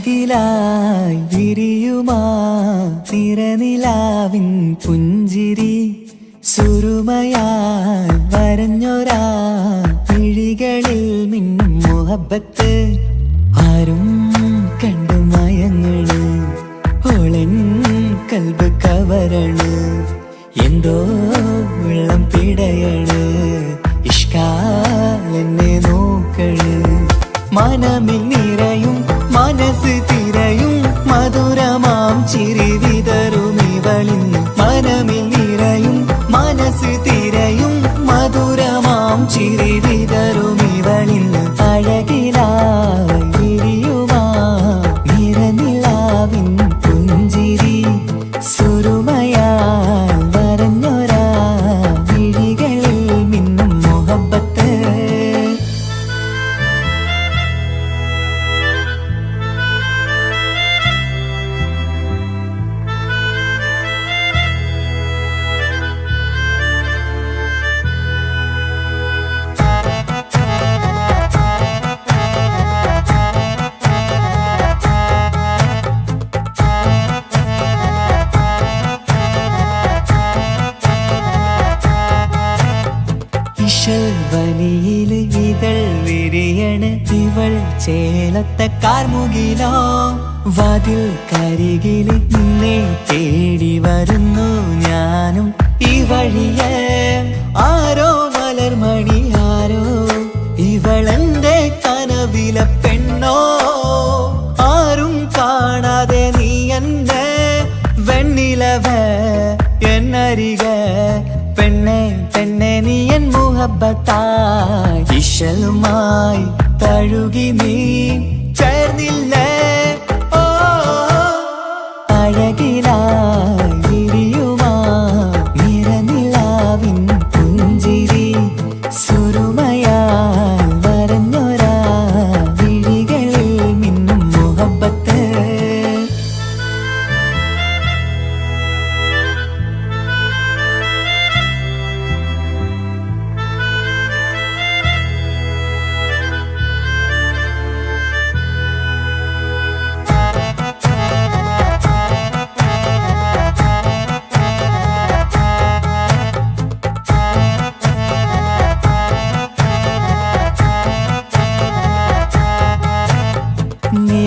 അഴകിലായി വിരിയുമാ തിരനിലാവിൻ പുഞ്ചിരി സുരുമയായി വരഞ്ഞൊരാ വിഴികളിൽ മിന്നും മുഹബത്ത് ആരും കണ്ടു മയങ്ങള് ഓളൻ കൽബ് കവരണ് എന്തോ വെള്ളം പിടയണ് ഇഷ്കാലെന്നെ നോക്കള് മനമിൽ നിറയും മനസ്സ് തിരയും മധുരമാം ചിരി വിതറും ഇവളിന്ന് മനമിൽ നിറയും മനസ്സ് തിരയും മധുരമാം ചിരി വിതറും ഇവളിന്ന് അഴകിലായി വിരിയുമാ നിറനിലാവിൻ പുഞ്ചിരി സുരുമയാൽ വരഞ്ഞൊരാ വിഴികളിൽ മിന്നും മുഹബത്ത് വനിയില് ഇതൾ വിരിയണ് ഇവൾ ചേലത്തെ കാർമുകിലോ വാതിൽ കരികില് നിന്നെ തേടി വരുന്നു ഞാനും ഈ വഴിയെ ആരോ മലർമണി ആരോ ഇവളെന്റെ കനവിലെ പെണ്ണോ ആരും കാണാതെ നീ എന്നെ വെണ്ണിലവ എന്നരിക പെണ്ണെ പെണ്ണെ നീ എൻ മുഹബത്തായി ഇശലുമായി തഴുകി നീ ചേർന്നില്ലേ ഓ അഴകിലായി വിരിയുമാ നിറനിലാവിൻ പുഞ്ചിരി സുരുമയാൽ വരഞ്ഞൊരാ വിഴികളിൽ മിന്നും മുഹബത്ത്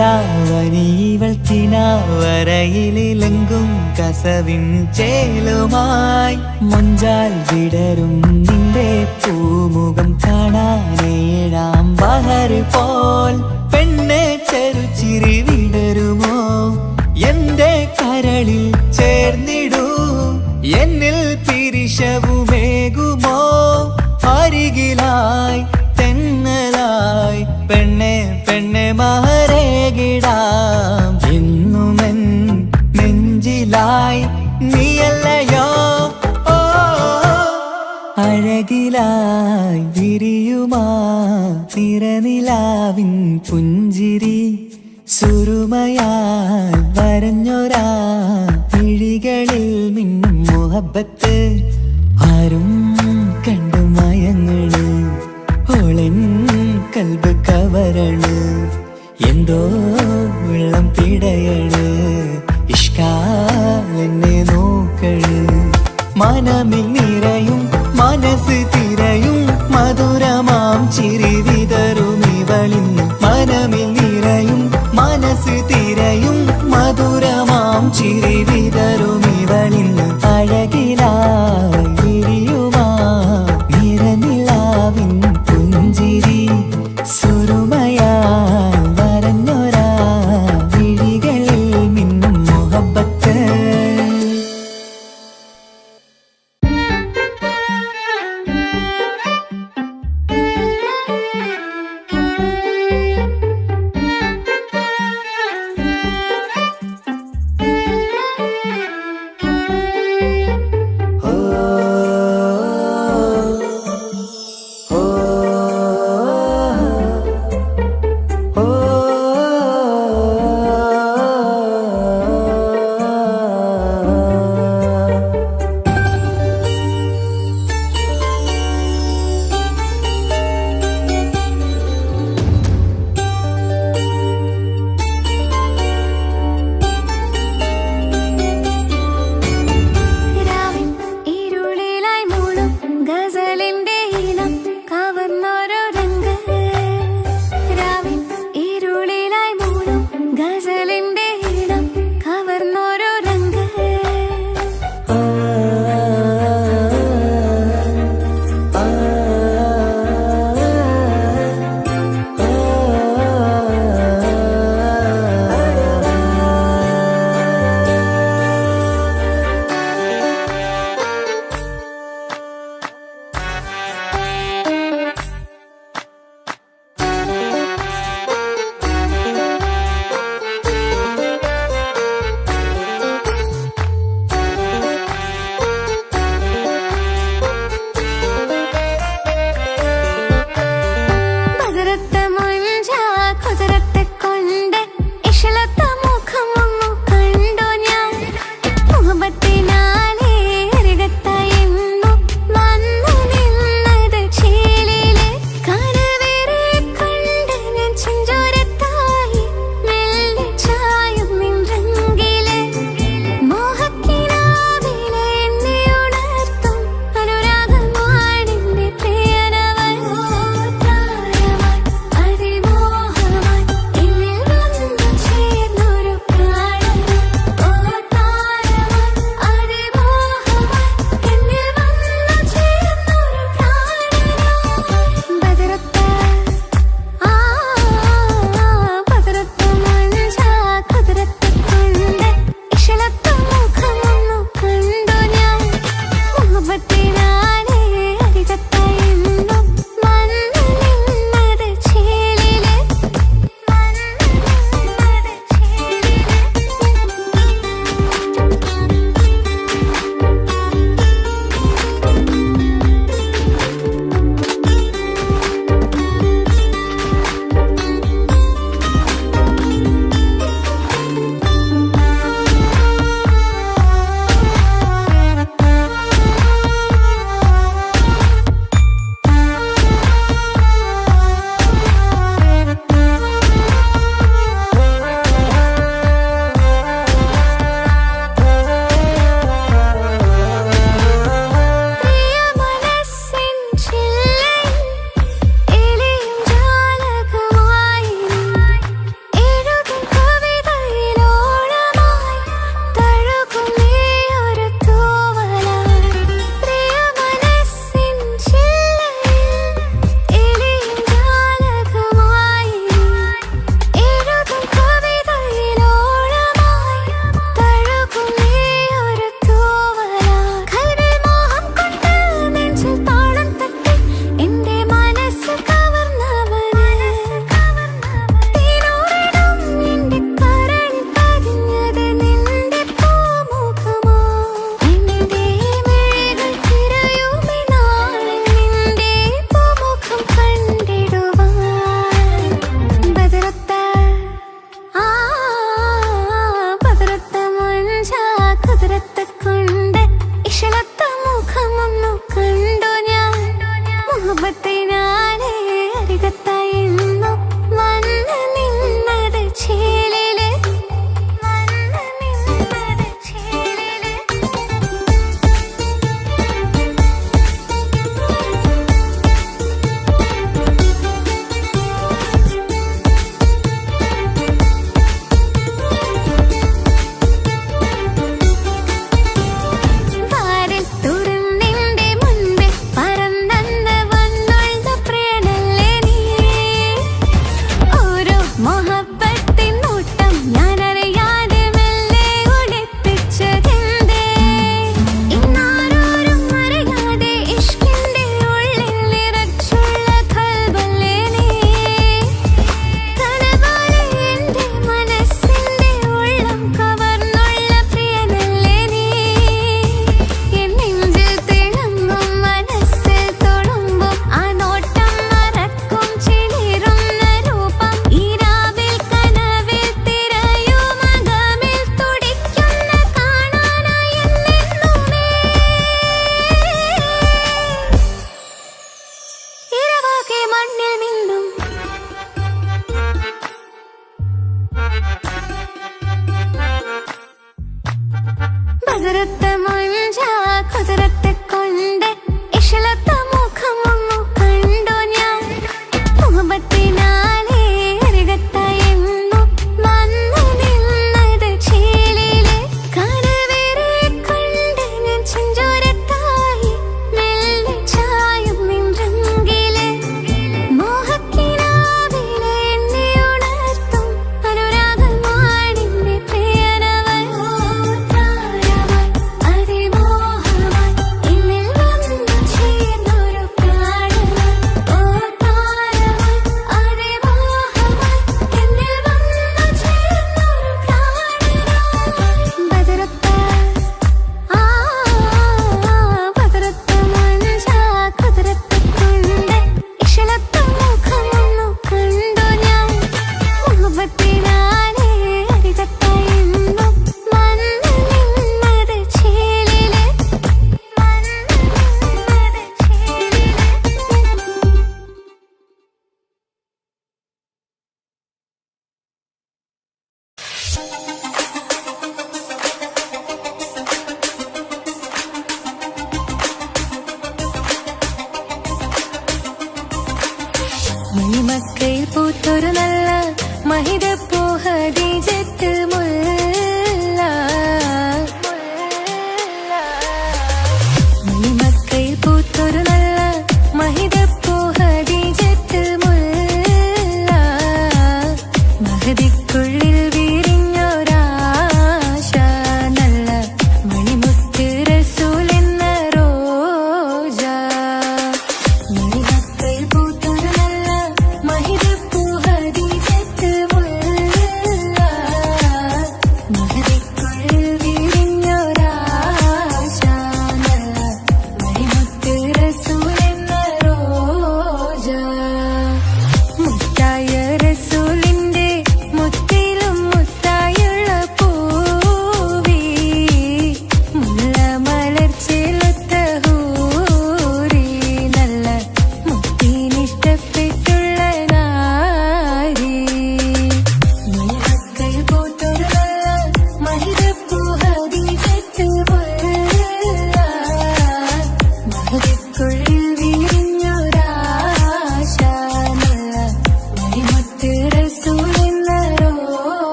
നിലാവനിവൾ കിനാവരയിലെങ്കും കസവിൻ ചേലുമായി മുഞ്ചാൽ വിടരും നിന്റെ പൂമുഖം കാണാനേഴാം ബഹർ പോൽ പെണ്ണെ ചെറുചിരി വിടരുമോ എന്റെ കരളിൽ ചേർന്നിടൂ എന്നിൽ പിരിശവുമേകുമോ അരികിലായി തെന്നലായി പെണ്ണെ പെണ്ണെ മഹരേകിടാം എന്നുമെൻ നെഞ്ചിലായി നീയല്ലയോ ഓ അഴകിലായി വിരിയുമാ തിരനിലാവിൻ പുഞ്ചിരി സുരുമയാൽ വരഞ്ഞൊരാ വിഴികളിൽ മിന്നും മുഹബത്ത് ആരും കണ്ടു മയങ്ങള് ഓളൻ കൽബ് കവരണ് എന്തോ വെള്ളം പിടയണ് ഇഷ്കാലെന്നെ നോക്കള് മനമിൽ നിറയും മനസ്സ് തിരയും മധുരമാം ചിരി വിതറും ഇവളിന്ന് മനമിൽ നിറയും മനസ്സ് തിരയും മധുരമാം ചിരി വിതറും ഇവളിന്ന് അഴകിലായി വിരിയുമാ നിറനിലാവിൻ പുഞ്ചിരി സുരുമയാൽ വരഞ്ഞൊരാ വിഴികളിൽ മിന്നും മുഹബത്ത്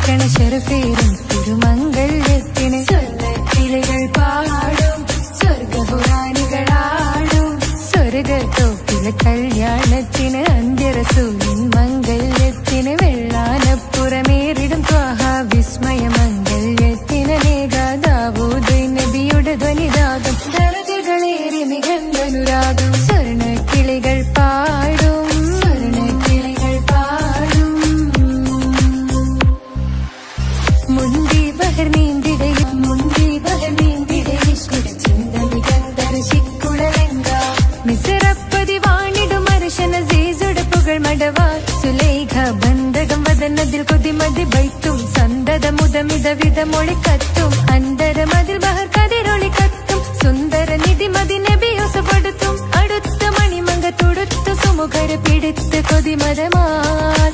മണക്കണ ശരഫേറും തിരുമംഗല്യത്തിന് സ്വർണ്ണക്കിളികൾ പാടും സ്വർഗപുരാണികളാടും സ്വർഗത്തോപ്പിലെ കല്യാണത്തിന് അന്ത്യറസൂലിൻ മംഗല്യത്തിന് വെള്ളാനപ്പുറമേറിടും ത്വാഹ വിസ്മയ മംഗല്യത്തിന് ദാവൂദ് നബിയുടെ ധ്വനിരാഗം ദരജകളേറി മികന്ധനുരാഗം സ്വർണ്ണക്കിളികൾ പാടും സ്വർണ്ണക്കിളികൾ പാടും മുന്തി ബഹർ നീന്തിടയും മുന്തി ബഹർ നീന്തിടയും ചിന്തമി ഗന്ധർശിക്കുളലങ്ക മിസറപ്പതി വാണിടും അർശന സീസുടെ പുകൾ മടവാ സുലൈഖ ബന്ധകം വദനതിൽ കൊതിമതി ബൈത്തും സന്തത മുതമിത വിധമൊളി കത്തും അന്തരമതിൽ ബഹർ കതിരൊളി കത്തും സുന്ദര നിധിമതി നബി യൂസഫെടുത്തും അടുത്ത മണിമങ്ക തുടുത്തു സുമുഖര പിടിത്ത് കൊതിമതമാൽ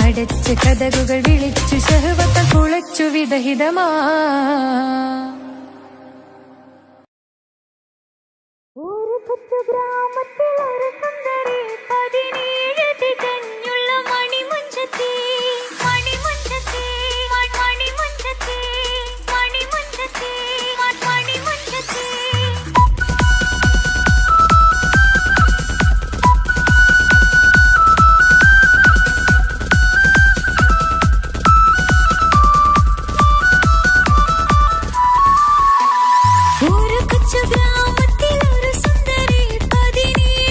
അടച്ച് കഥകുകൾ വിളിച്ചു ശഹവത്ത കുളച്ചു വിദഹിതമാ ഒരു കൊച്ചു ഗ്രാമത്തിൽ ഒരു സുന്ദരി 17 തികഞ്ഞുള്ള മണിമുഞ്ചത്തി മണിമുഞ്ചത്തി മണിമുഞ്ചത്തി മണിമുഞ്ചത്തി മണിമുഞ്ചത്തി ഒരു കൊച്ചു ഗ്രാമത്തിൽ ഒരു സുന്ദരി 17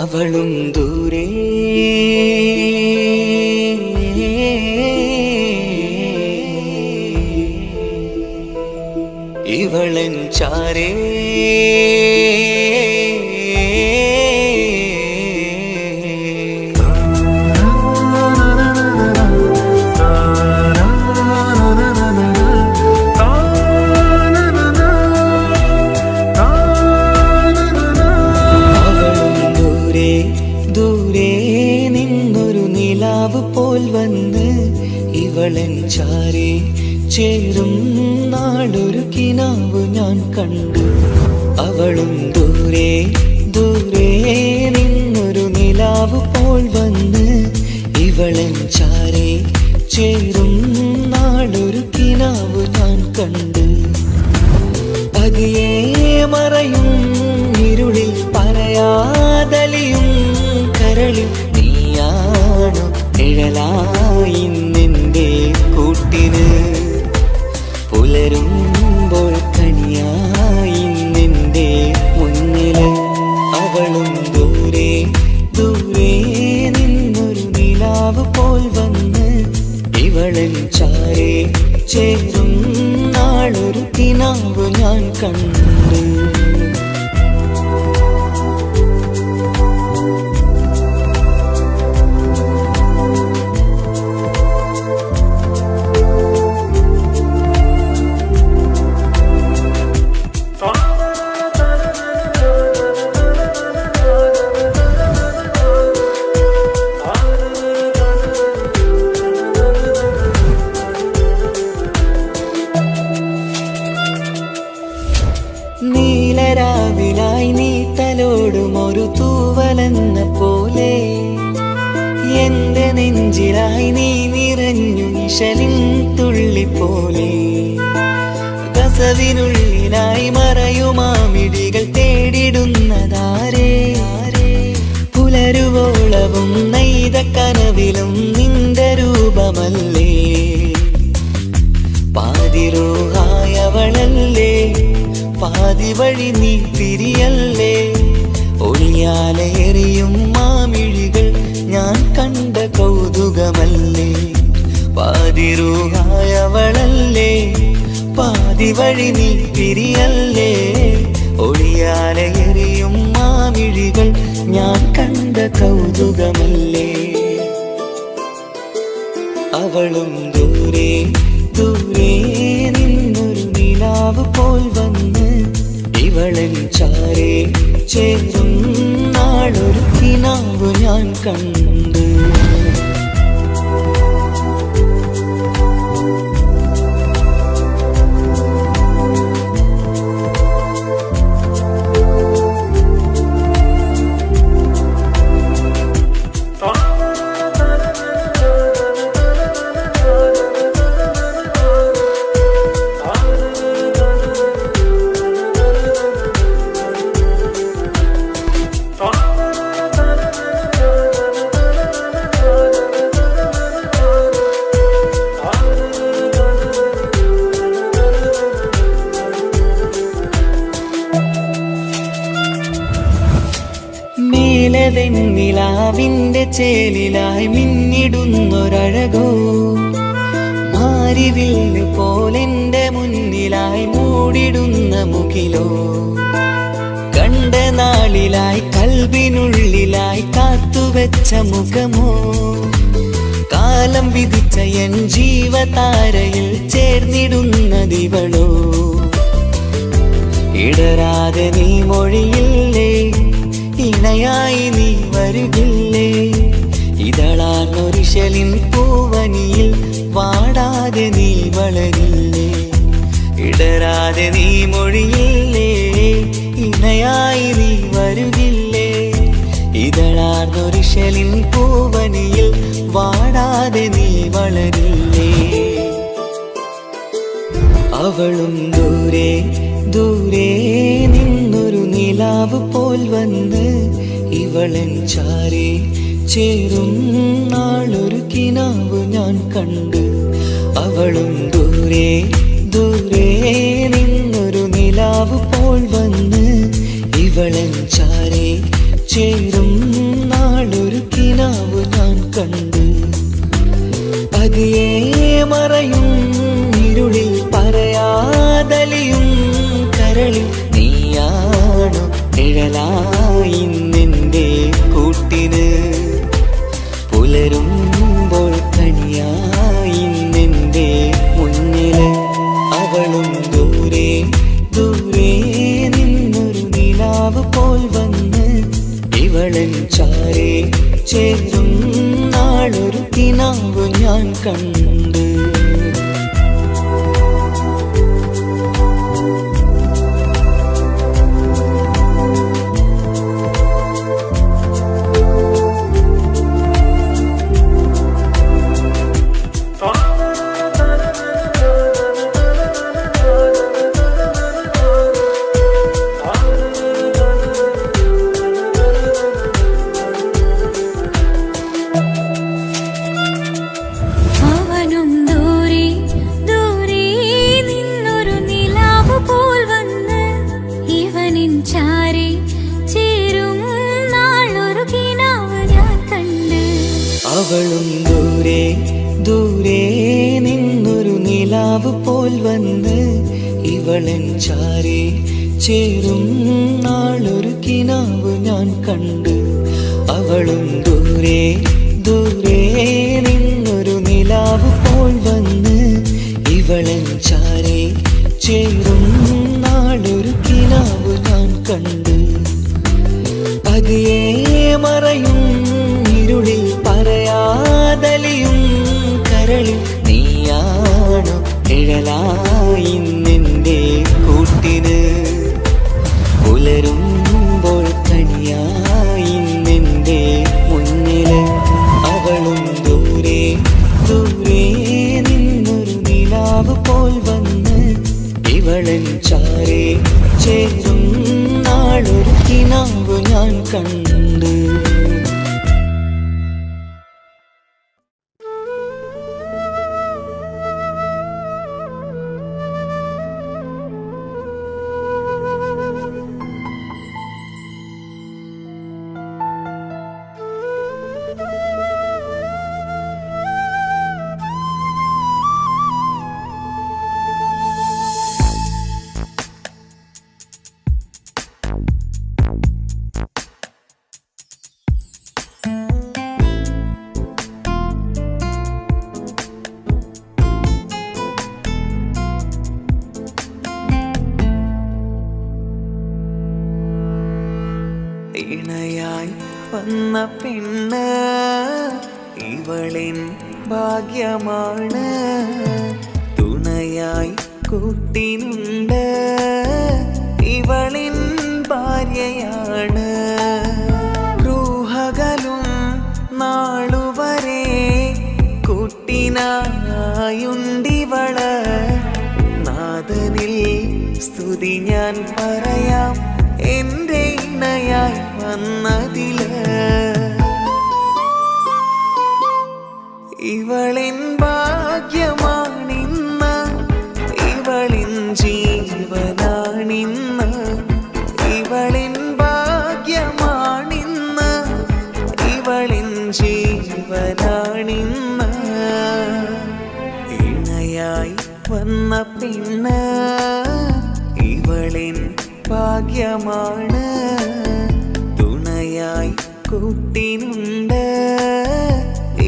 അവളും ദൂരെ ഇവളൻ ചാരേ പോൽ വന്ന് ഇവളൻ ചാരേ ചേരും നാളൊരു കിനാവ് ഞാൻ കണ്ടു. അവളും ദൂരെ ദൂരെ നിന്നൊരു നിലാവ് പോൽ വന്ന് ഇവളൻ ചാരേ ചേരും നാളൊരു കിനാവ് ഞാൻ കണ്ടു. പതിയെ മറയും ഇരുളിൽ പറയാതലിയും കരളിൽ നീയാണു നിഴലായി നിന്റെ കൂട്ടിന്. പുലരുമ്പോൾ കണിയായി നിന്റെ മുന്നില്. അവളും ദൂരെ ദൂരെ നിന്നൊരു നിലാവ് പോൽ വന്ന് ഇവളൻ ചാരേ ചേരും നാളൊരു കിനാവ് ഞാൻ കണ്ടു. നീലരാവിലായി നീ തലോടും ഒരു തൂവലെന്ന പോലെ എന്റെ നെഞ്ചിലായി നീ നിറഞ്ഞു നിശലിൻ തുള്ളി പോലെ. കസവിനുള്ളിലായി മറയുമാമിടികൾ തേടിടുന്നതാരേ. പുലരുവോളവും നെയ്ത കനവിലും നിന്റെ രൂപമല്ലേ. പാതിരോഹായവളല്ലേ പാതി വഴി നീ തിരിയല്ലേ. ഒളിയാലെറിയും മാമിഴികൾ ഞാൻ കണ്ട കൗതുകമല്ലേ. പാതിരൂഹായവളല്ലേ പാതി വഴി നീ തിരിയല്ലേ. ഒളിയാലെറിയും മാമിഴികൾ ഞാൻ കണ്ട കൗതുകമല്ലേ. അവളും ദൂരെ ദൂരെ നിന്നൊരു നിലാവ് പോൽ വന്ന് ഇവളൻ ചാരേ ചേരും നാളൊരു കിനാവ് ഞാൻ കണ്ടു. നിലാവിന്റെ ചേലിലായി മിന്നിടുന്നൊരഴകോ. മാരിവില്ല് പോലെന്റെ മുന്നിലായി മൂടിടുന്ന മുകിലോ. കണ്ട നാളിലായി കൽബിനുള്ളിലായി കാത്തുവെച്ച മുഖമോ. കാലം വിധിച്ച എൻ ജീവതാരയിൽ ചേർന്നിടുന്നതിവളോ. ഇടരാതെ നീ മൊഴിയില്ലേ ഇണയായി നീ വരുകില്ലേ. ഇതളാർന്നൊരിശലിൻ പൂവനിയിൽ വാടാതെ നീ വളരില്ലേ. ഇടരാതെ നീ മൊഴിയില്ലേ ഇണയായി നീ വരുകില്ലേ. ഇതളാർന്നൊരിശലിൻ പൂവനിയിൽ വാടാതെ നീ വളരില്ലേ. അവളും ദൂരെ ദൂരെ നിന്നൊരു നിലാവ് പോൽ വന്ന് ഇവളൻ ചാരേ ചേരും നാളൊരു കിനാവ് ഞാൻ കണ്ടു. അവളും ദൂരെ ദൂരെ നിന്നൊരു നിലാവ് പോൽ വന്ന് ഇവളൻ ചാരേ ചേരും നാളൊരു കിനാവ് ഞാൻ കണ്ട്. പതിയെ മറയും ഇരുളിൽ പറയാതലിയും കരളിൽ നീയാണു നിഴലായി നിന്റെ കൂട്ടിന്. പുലരുമ്പോൾ കണിയായി നിന്റെ മുന്നില്. അവളും ദൂരെ ദൂരെ നിന്നൊരു നിലാവ് പോൽ വന്ന് ഇവളൻ ചാരേ ചേരും നാളൊരു കിനാവ് ഞാൻ കണ്ട്. അവളും ദൂരെ ദൂരെ നിന്നൊരു നിലാവ് പോൽ വന്ന് ഇവളൻ ചാരേ ചേരും നാളൊരു കിനാവ് ഞാൻ കണ്ട്. അവളും ദൂരെ ദൂരെ നിന്നൊരു നിലാവ് പോൽ വന്ന് ഇവളൻ ചാരേ ചേരും നാളൊരു കിനാവ് ഞാൻ കണ്ട്. പതിയെ മറയും ഇരുളിൽ പറയാതലിയും കരളിൽ നീയാണു നിഴലായി നിന്റെ കൂട്ടിന്. പുലരുമ്പോൾ കണിയായി നിന്റെ മുന്നില്. അവളും ദൂരെ ദൂരെ നിന്നൊരു നിലാവ് പോൽ വന്ന് ഇവളൻ ചാരേ ചേരും നാളൊരു കിനാവ് ഞാൻ കണ്ട്. ഇണയായി വന്ന പെണ്ണ് ഇവളിൻ ഭാഗ്യമാണ്. തുണയായി കൂട്ടിനുണ്ട് ഇവളിൻ ഭാര്യയാണ്. റൂഹകലും നാളുവരെ കൂട്ടിനായുണ്ടിവള്. നാഥനിൽ സ്തുതി ഞാൻ പറയാം എന്റെ ഇണയായി വന്നതില്. ഇവളിൻ ഭാഗ്യമാണിന്ന് ഇവളിൻ ജീവനാണിന്ന്. ഇവളിൻ ഭാഗ്യമാണിന്ന് ഇവളിൻ ജീവനാണിന്ന്. ഇണയായി വന്ന പെണ്ണ് ഇവളിൻ ഭാഗ്യമാണ്. തുണയായി കൂട്ടിനുണ്ട്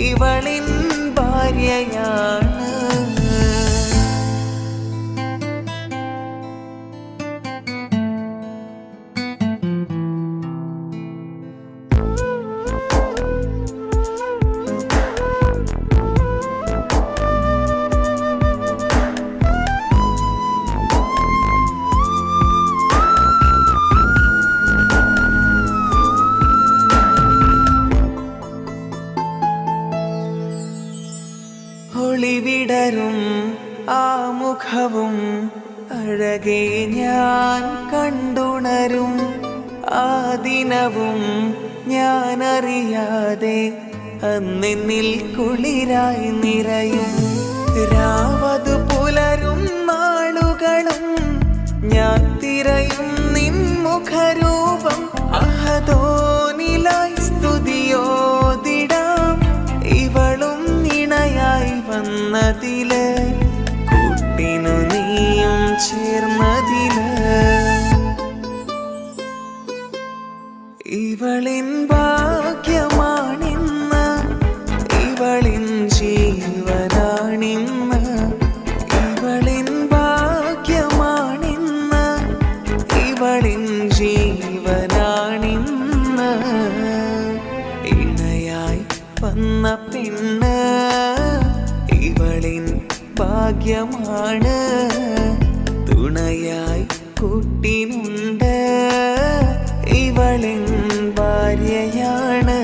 ഇവളിൻ ഭാര്യയാണ്. ഒളിവിടരും ആ മുഖവും അഴകെ ഞാൻ കണ്ടുണരും. ആ ദിനവും ഞാനറിയാതെ അന്നെന്നിൽ കുളിരായി നിറയും. രാവതു പുലരും നാളുകളും ഞാൻ തിരയും നിൻ മുഖരൂപം. അഹദോനി പെണ്ണ് ഇവളിൻ ഭാഗ്യമാണ്. തുണയായി കൂട്ടിനുണ്ട് ഇവളിൻ ഭാര്യയാണ്.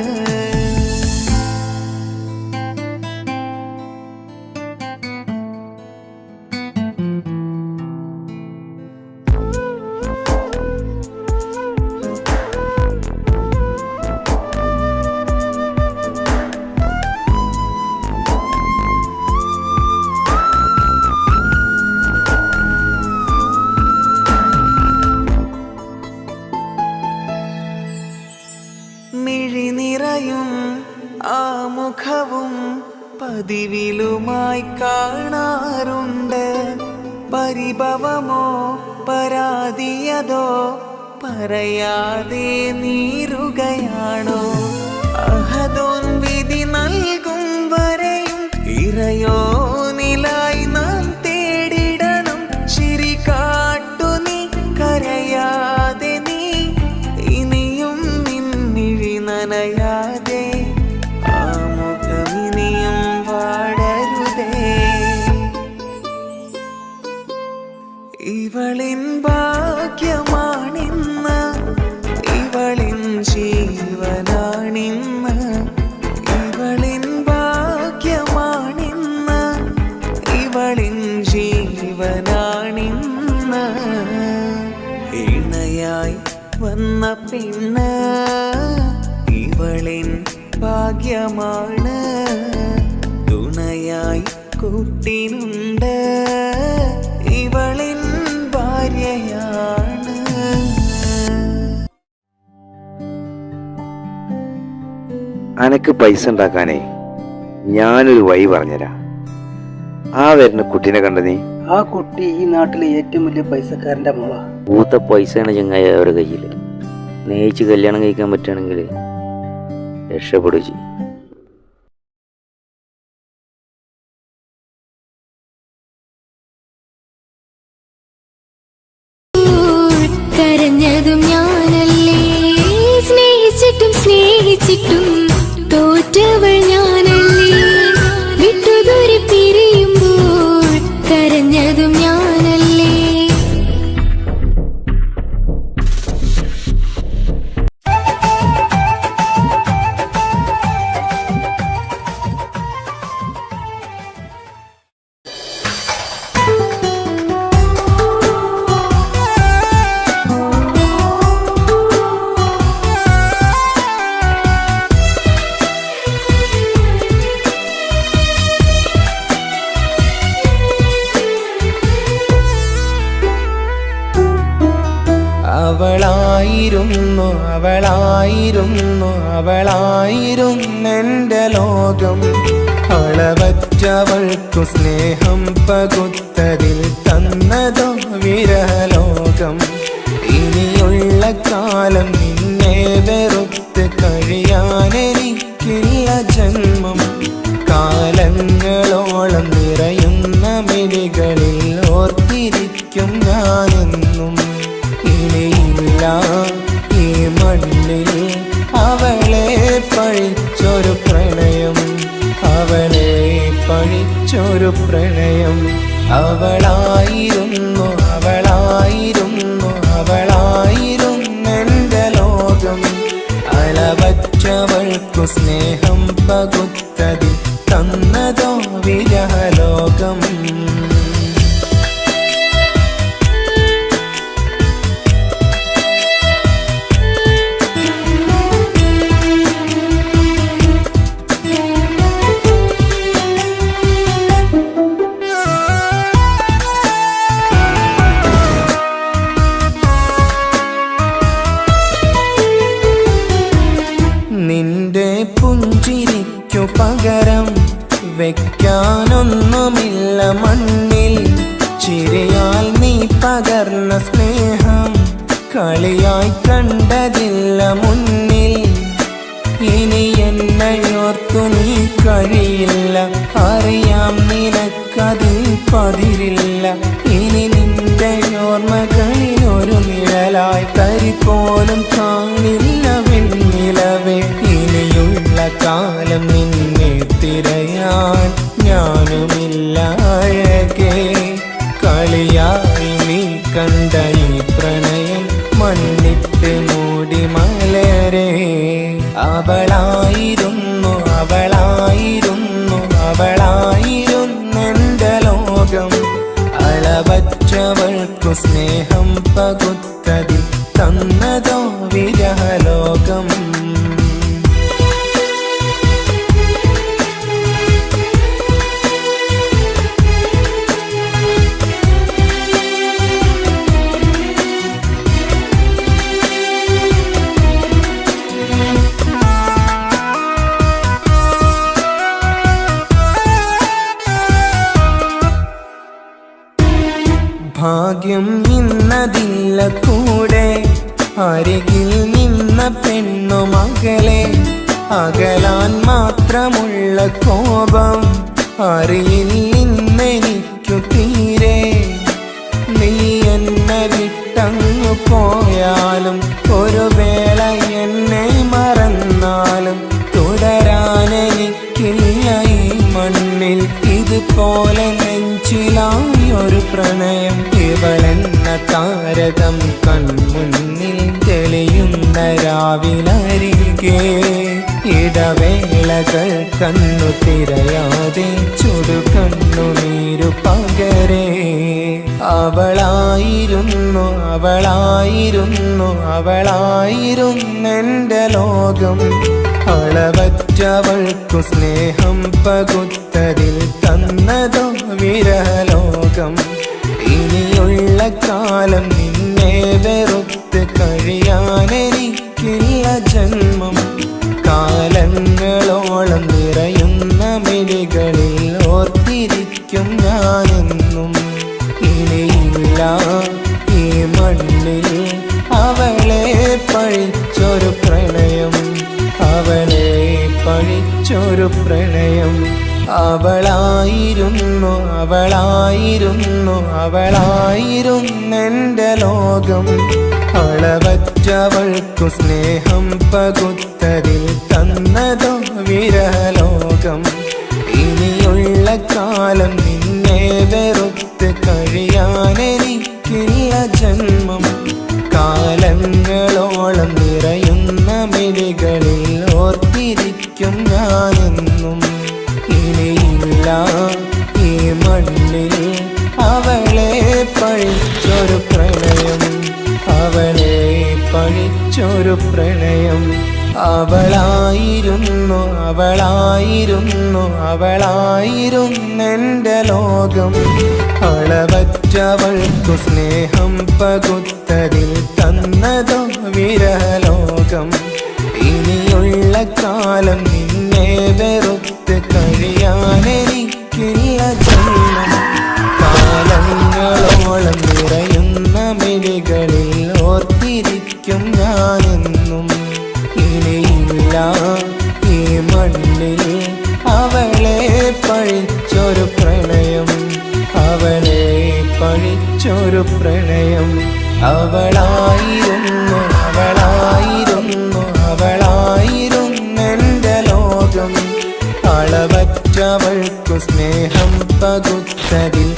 മിഴി നിറയും ആ മുഖവും പതിവിലുമായി കാണാറുണ്ട്. പരിഭവമോ പരാതിയതോ പറയാതെ നീറുകയാണോ? അഹദോൻ വിധി നൽകും വരെയും ഇറയോനിലായി നാം തേടിടണം. ചിരി കാട്ടു നീ കരയാതെ നീ ഇനിയും നിന്നിഴി നനയാതെ. ആ മുഖമിനിയും വാടരുതേ. ഇവളിൻ ഭാഗ്യമാണിന്ന് ഇവളിൻ ജീവനാണിന്ന്. ഇവളിൻ ഭാഗ്യമാണിന്ന് ഇവളിൻ ജീവനാണിന്ന്. ഇണയായി വന്ന പെണ്ണ് ഇവളിൻ ഭാഗ്യമാണ്. തുണയായി കൂട്ടിനുണ്ട് ഇവളിൻ ഭാര്യയാണ്. അനക്ക് പൈസ ഉണ്ടാക്കാനേ ഞാനൊരു വഴി പറഞ്ഞുതരാം. ആ വരുന്ന കുട്ടീനെ കണ്ട നീ? ആ കുട്ടി ഈ നാട്ടിലെ ഏറ്റവും വലിയ പൈസക്കാരന്റെ മോള. പൂത്ത പൈസയാണ് ചങ്ങായി അവരുടെ കയ്യിൽ. സ്നേഹിച്ച് കല്യാണം കഴിക്കാൻ പറ്റുകയാണെങ്കിൽ രക്ഷപ്പെടുക ചെയ്യും. കരഞ്ഞതും ഞാനല്ലേ, സ്നേഹിച്ചിട്ടും സ്നേഹിച്ചിട്ടും തോറ്റവൾ ഞാനല്ലേ. വിട്ടുദൂരെ പിരിയുമ്പോൾ കരഞ്ഞതും ഞാനല്ലേ. അവളായിരുന്നു അവളായിരുന്നു അവളായിരുന്നെൻ്റെ ലോകം. അളവറ്റവൾക്കു സ്നേഹം പകുത്തതിൽ തന്നതോ വിരഹലോകം. ഇനിയുള്ള കാലം നിന്നെ വെറുത്ത് കഴിയാനെനിക്കില്ല ജന്മം. കാലങ്ങളോളം നിറയുന്ന മിഴികളിൽ ഓർത്തിരിക്കും ഞാനെന്നും. ഇനിയില്ല ഈ മണ്ണിൽ അവളെ പഴിച്ചൊരു പ്രണയം, അവളെ പഴിച്ചൊരു പ്രണയം. അവളായിരുന്നു അവളായിരുന്നു അവളായിരുന്നെൻ്റെ ലോകം. അളവറ്റവൾക്കു സ്നേഹം പകുത്തതിൽ തന്നതോ വിരഹലോകം. നിന്റെ പുഞ്ചിരിക്കു പകരം വെക്കാനൊന്നുമില്ല മണ്ണിൽ. ചിരിയാൽ നീ പകർന്ന സ്നേഹം കളിയായി കണ്ടതില്ല മുന്നിൽ. ഇനി എന്നോർത്തു നീ കഴിയില്ല, അറിയാം നിനക്കതിൽ പതിരില്ല. ഇനി നിന്റെ ഓർമ്മകളിലൊരു നിഴലായി കരിപ്പോലും കാണില്ല വെണ്ണിലവേ. ഇനിയുള്ള കാലം നിന്നെ സ്നേഹം പകുത്തതിൽ തന്നതോ വിരഹലോകം. ഭാഗ്യം ഇന്നതില്ല കൂടെ, അരികിൽ നിന്ന പെണ്ണു മകളെ. അകലാൻ മാത്രമുള്ള കോപം അറിയില്ലെനിക്കു തീരെ. നീ എന്നെ വിട്ടങ്ങു പോയാലും ഒരു വേള എന്നെ മറന്നാലും തുടരാനെനിക്കില്ല ഈ മണ്ണിൽ. ഇതുപോലെ നെഞ്ചിലായി ഒരു പ്രണയം. ഇവളെന്ന താരകം കൺമുന്നിൽ തെളിയുന്ന രാവിലരികെ. ഇടവേളകൾ കണ്ണു തിരയാതെ ചുടുകണ്ണുനീരു പകരെ. അവളായിരുന്നു അവളായിരുന്നു അവളായിരുന്നെൻ്റെ ലോകം. അളവറ്റവൾക്കു സ്നേഹം പകുത്തതിൽ തന്നതോ വിരഹലോകം. ഇനിയുള്ള കാലം നിന്നെ വെറുത്ത് കഴിയാനെനിക്കില്ല ജന്മം. കാലങ്ങളോളം നിറയുന്ന മിഴികളിൽ ഓർത്തിരിക്കും ഞാനെന്നും. ഇനിയില്ല ഈ മണ്ണിൽ അവളെ പഴിച്ചൊരു പ്രണയം. അവളെ പഴിച്ചൊരു പ്രണയം. അവളായിരുന്നു അവളായിരുന്നു അവളായിരുന്നെൻ്റെ ലോകം. അളവറ്റവൾക്കു സ്നേഹം പകുത്തതിൽ തന്നതോ വിരഹലോകം. ഇനിയുള്ള കാലം നിന്നെ വെറുത്ത് കഴിയാനെനിക്കില്ല ജന്മം. കാലങ്ങളോളം നിറയുന്ന മിഴികളിൽ ഓർത്തിരിക്കും ഞാനെന്നും. ഇനിയില്ല ഈ മണ്ണിൽ അവളെ പഴിച്ചൊരു പ്രണയം. അവളെ പഴിച്ചൊരു പ്രണയം. അവളായിരുന്നു അവളായിരുന്നു അവളായിരുന്നെൻ്റെ ലോകം. അളവറ്റവൾക്കു സ്നേഹം പകുത്തതിൽ തന്നതോ വിരഹലോകം. ഇനിയുള്ള കാലം നിന്നെ വെറുത്ത് കഴിയാനെനിക്കില്ല ജന്മം. കാലങ്ങളോളം നിറയുന്ന മിഴികളിൽ ഓർത്തിരിക്കും ഞാനെന്നും. ഇനിയില്ല ഈ മണ്ണിൽ അവളെ പഴിച്ചൊരു പ്രണയം. അവളെ പഴിച്ചൊരു പ്രണയം. അവളായിരുന്നു അവളായിരുന്നു അവളായിരുന്നെൻ്റെ ലോകം. അളവറ്റവൾക്കു സ്നേഹം പകുത്തതിൽ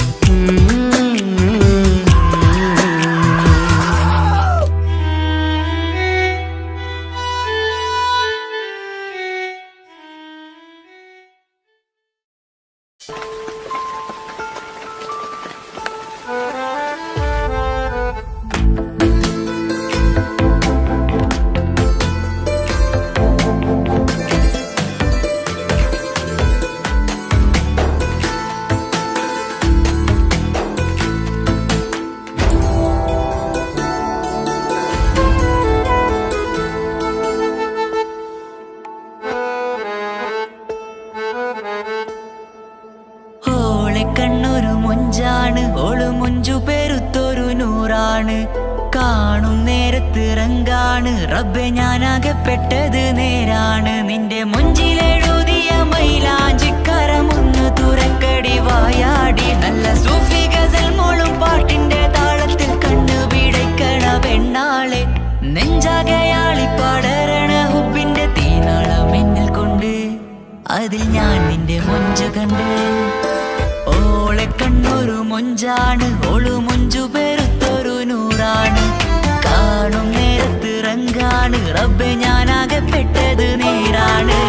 കാണും നേരത്ത് റങ്കാണ് റബ്ബെ ഞാനാകപ്പെട്ടത് നേരാണ്. നിന്റെ മുഞ്ചിലെഴുതിയ മൈലാഞ്ചിക്കരമൊന്ന് തുറക്കടി വായാടി. നല്ല സൂഫി ഗസൽ മോളും പാട്ടിന്റെ താളത്തിൽ കണ്ണു പിടയ്ക്കണ പെണ്ണാളെ. നെഞ്ചാകയാളി പടരണ ഹുബിന്റെ തീനാളം എന്നിൽ കൊണ്ട് അതിൽ ഞാൻ നിന്റെ മൊഞ്ചു കണ്ട്. ഓളെ കണ്ണൊരു മൊഞ്ചാണ് ഓളു മൊഞ്ചു പെരുത്തൊരു നൂറാണ്. കാണും നേരത്ത് റങ്കാണ് റബ്ബെ ഞാനാകപ്പെട്ടത് നേരാണ്.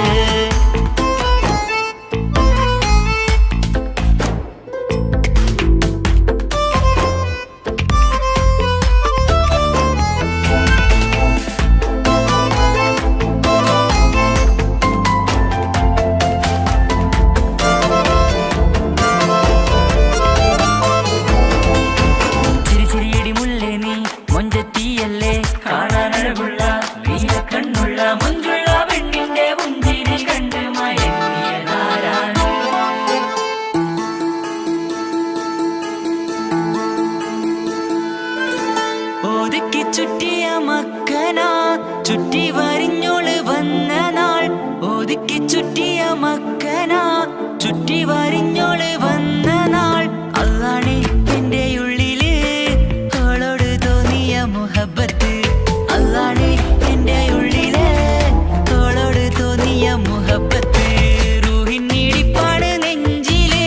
മുഞ്ചത്തിയല്ലേ കാണാനഴകുള്ള നീല കണ്ണുള്ള മുഞ്ചുള്ള പെണ്ണിന്റെ പുഞ്ചിരി കണ്ട് മയങ്ങിയതാരാണ്? ഒതുക്കി ചുറ്റിയ മക്കനാ ചുറ്റി വരിഞ്ഞോള് വന്ന നാൾ. ഒതുക്കി ചുറ്റിയ മക്കനാ ചുറ്റി വരിഞ്ഞോള് വന്ന നാൾ. അതാണ് എന്റെ ഉള്ളില് അവളോട് തോന്നിയ മുഹബത്ത്. അതാണ് എന്റെ ഉള്ളില് അവളോട് തോന്നിയ മുഹബത്ത്. റൂഹിന്നിടിപ്പാണ് നെഞ്ചില്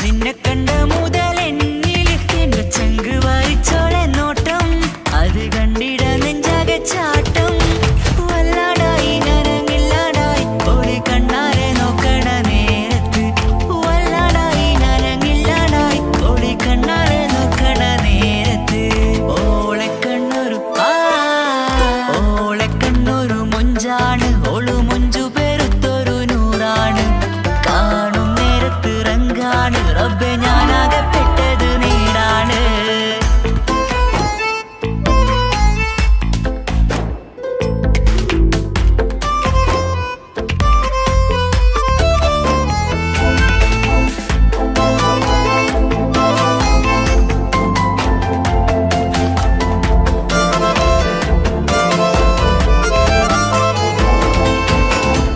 നിന്നെ കണ്ട മുതൽ എന്നില്. എന്റെ ചങ്ക് വാരിച്ചോളെ നോട്ടം അത് കണ്ടിട നെഞ്ചാകെ ചാട്ടം. വല്ലാടായി നനങ്ങില്ലാടായി ഓള് കണ്ണാരെ നോക്കണ നേരത്ത്. വല്ലാടായി നനങ്ങില്ലാടായി ഓള് കണ്ണാരെ നോക്കണ നേരത്ത്. ഓളെ കണ്ണൊരു ഓളെ കണ്ണൊരു മൊഞ്ചാണ്. ഓള് മൊഞ്ചു പെരുത്തൊരു നൂറാണ്. കാണും നേരത്ത് റങ്കാണ്. റബ്ബെ ഞാനാകപ്പെട്ടത് നേരാണ്.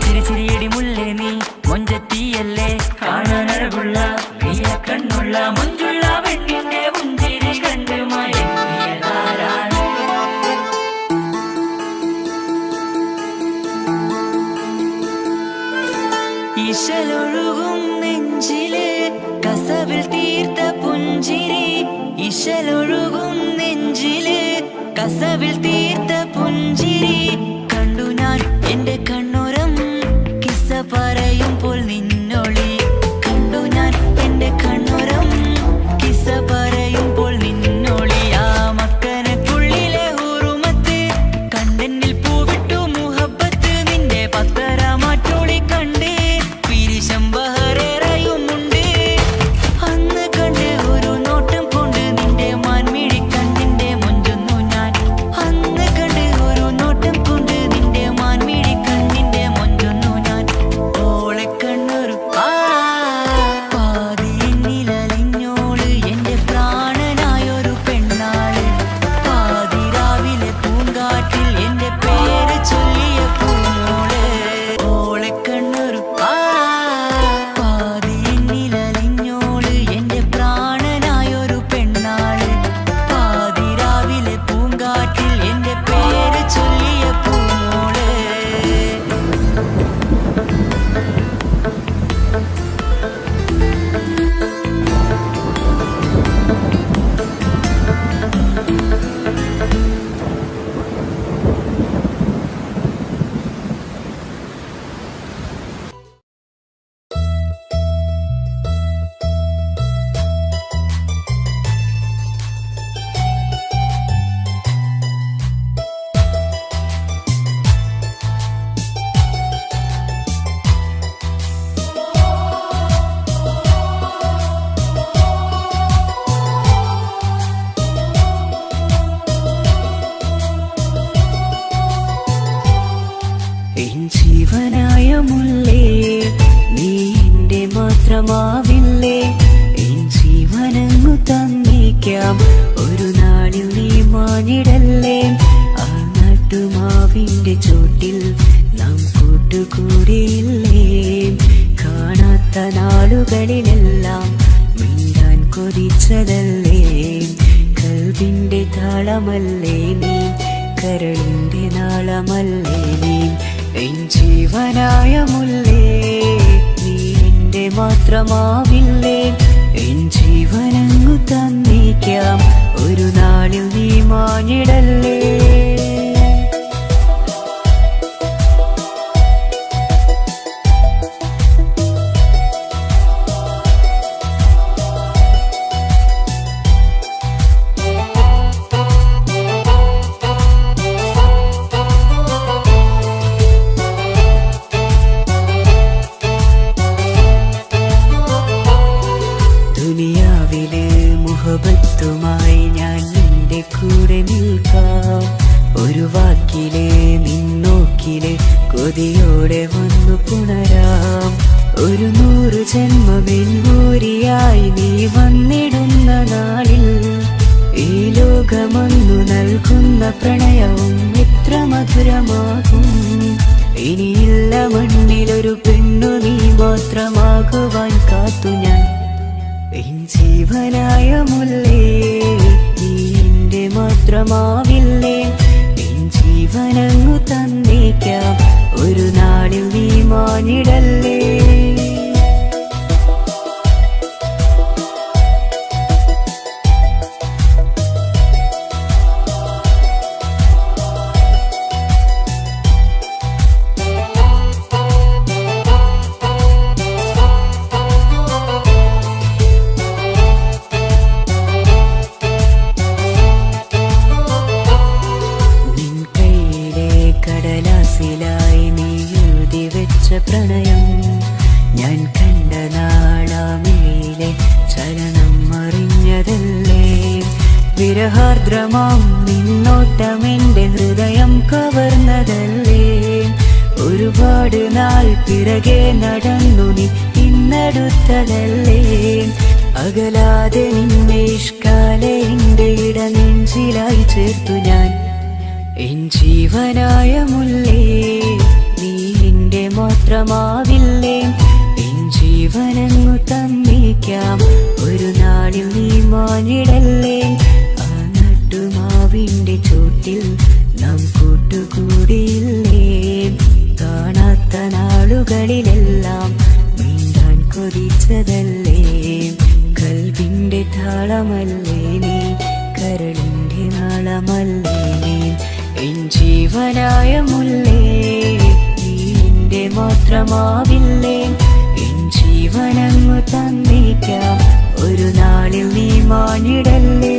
ചിരി ചിരിയടി മുല്ലേ നീ മൊഞ്ചത്തിയല്ലേ കാണാനഴകുള്ള നീല കണ്ണുള്ള മുഞ്ചുള്ള പെണ്ണിന്റെ പുഞ്ചിരി കണ്ട് മയങ്ങിയതാരാണ്? ഇശലൊഴുകും നെഞ്ചില് കസവിൽ തീർത്ത പുഞ്ചിരി. ഇശലൊഴുകും നെഞ്ചില് കസവിൽ തീർത്ത പുഞ്ചിരി. കണ്ടു ഞാൻ എന്റെ കണ്ണുരം കിസ്സ പറയുമ്പോൾ നിന്നൊളി. കണ്ടു ഞാൻ എന്റെ കണ്ണുരം കിസ്സ പറയുമ്പോൾ നിന്നൊളി. ആ മക്കനക്കുള്ളിലെ ഹുറുമത്ത് കണ്ടെന്നിൽ പൂവിട്ടു മുഹബത്ത്. നിന്റെ പത്തര മാറ്റോളി കണ്ട് പിരിശം ബഹറേറയുമുണ്ട്. അന്ന് കണ്ട് ഒരു നോട്ടം കൊണ്ട് നിന്റെ മാൻമിഴി കണ്ണിന്റെ മൊഞ്ചൊന്നു ഞാൻ. അന്ന് കണ്ട് ഒരു നോട്ടം കൊണ്ട് നിന്റെ മാൻമിഴി കണ്ണിന്റെ മൊഞ്ചൊന്നു ഞാൻ. ഓളെ കണ്ണൊരു പാതിന്നിലലിഞ്ഞോള് എന്റെ പ്രാണനായൊരു പെണ്ണാള്. പാതിരാവിലെ പൂങ്കാറ്റിൽ എന്റെ പേര് ചൊല്ലിയ പൂമോള്. ഓളെ കണ്ണൊരു പാതിന്നിലലിഞ്ഞോള് എന്റെ പ്രാണനായൊരു പെണ്ണാള്. പാതിരാവിലെ പൂങ്കാറ്റിൽ എന്റെ പേര് ചൊല്ലിയ പൂമോള്. എൻ ജീവനായ മുല്ലേ നീ എന്റെ മാത്രമാവില്ലേ. എൻ ജീവനങ്ങു തന്നേക്കാം ഒരു നാളിൽ നീ മാഞ്ഞിടല്ലേ. ആ നട്ടുമാവിന്റെ ചോട്ടിൽ നാം കൂട്ടുകൂടിയില്ലേ. കാണാത്ത നാളുകളിലെല്ലാം മിണ്ടാൻ കൊതിച്ചതല്ലേ. കൽവിന്റെ താളമല്ലേ നീ, കരളിന്റെ നാളമല്ലേ നീ. എൻ ജീവനായ മുല്ലേ നീ എന്റെ മാത്രമാവില്ലേ. എൻ ജീവനങ്ങു തന്നേക്കാം ഒരു നാളിൽ നീ മാഞ്ഞിടല്ലേ. ദുനിയാവിലെ മുഹബത്തുമായി ഞാൻ നിന്റെ കൂടെ നിൽക്കാം. ഒരു വാക്കിലെ നിന്നോക്കിലെ കൊതിയോടെ വന്നു പുണരാം. ഒരു 100 ജന്മമെൻകൂരിയായി നീ വന്നിടുന്ന നാളിൽ ഈ ലോകമൊന്നു നൽകുന്ന പ്രണയവും എത്ര മധുരമാകും. ഇനിയില്ല മണ്ണിലൊരു പെണ്ണു നീ മാത്രമാകുവാൻ കാത്തു ഞാൻ. എൻ ജീവനായ മുല്ലേ നീ എന്റെ മാത്രമാവില്ലേ. എൻ ജീവനങ്ങു തന്നേക്കാം ഒരു നാളിൽ നീ മാനിടല്ലേ. കടലാസിലായി നീ എഴുതി വെച്ച പ്രണയം ഞാൻ കണ്ട നാളാമിഴിയിലെ ചലനം അറിഞ്ഞതല്ലേ. വിരഹാർദ്രമാം നിന്നോട്ടം എൻ്റെ ഹൃദയം കവർന്നതല്ലേ. ഒരുപാട് നാൾ പിറകെ നടന്നു നീ ഇന്നടുത്തതല്ലേ. അകലാതെ നിന്നെ ഇഷ്കാലെ എൻ്റെ ഇടനെഞ്ചിലായി ചേർത്തു ഞാൻ. എൻ ജീവനായ മുല്ലേ നീ എന്റെ മാത്രമാവില്ലേ. എൻ ജീവനങ്ങു തന്നേക്കാം ഒരു നാളിൽ നീ മാനിടല്ലേ. ആ നട്ടുമാവിന്റെ ചോട്ടിൽ നാം കൂട്ടുകൂടിയില്ലേ. കാണാത്ത നാളുകളിലെല്ലാം മിണ്ടാൻ കൊതിച്ചതല്ലേ. കൽവിന്റെ താളമല്ലേ നീ, കരളിന്റെ നാളമല്ലേ നീ. എൻ ജീവനായ മുല്ലേ നീ എന്റെ മാത്രമാവില്ലേ. എൻ ജീവനങ്ങു തന്നേക്കാം ഒരു നാളിൽ നീ മാനിടല്ലേ.